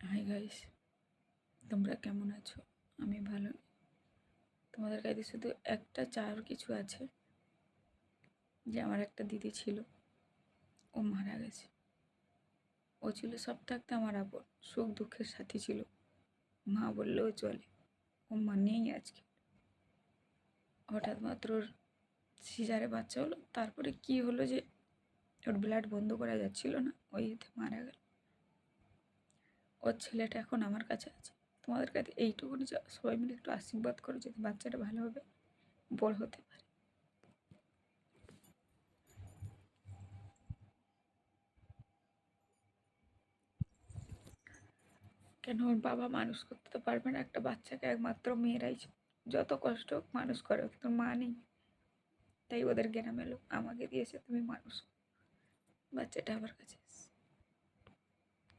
Hi guys, তোমরা কেমন আছো? আমি ভালো। তোমাদের কাছে শুধু একটা চার কিছু আছে যে আমার একটা দিদি ছিল, ও মারা গেছে। ও ছিল সব থাকতে আমার আপন, সুখ দুঃখের সাথী ছিল, মা বললেও চলে। ও মা নেই আজকে। হঠাৎ মাত্র ওর সিজারে বাচ্চা হলো, তারপরে কি হলো যে ওর ব্লাড বন্ধ করা যাচ্ছিল না, ওই এতে মারা গেল। ওর ছেলেটা এখন আমার কাছে আছে। তোমাদের কাছে এইটুকুনি সবাই মিলে একটু আশীর্বাদ করো যাতে বাচ্চাটা ভালোভাবে বড় হতে পারে। কেন ওর বাবা মানুষ করতে তো পারবে না একটা বাচ্চাকে? একমাত্র মেয়েরাই যত কষ্ট হোক মানুষ করে, তোর মা নেই, তাই ওদের জ্ঞান এলো, আমাকে দিয়েছে, তুমি মানুষ। বাচ্চাটা আমার কাছে।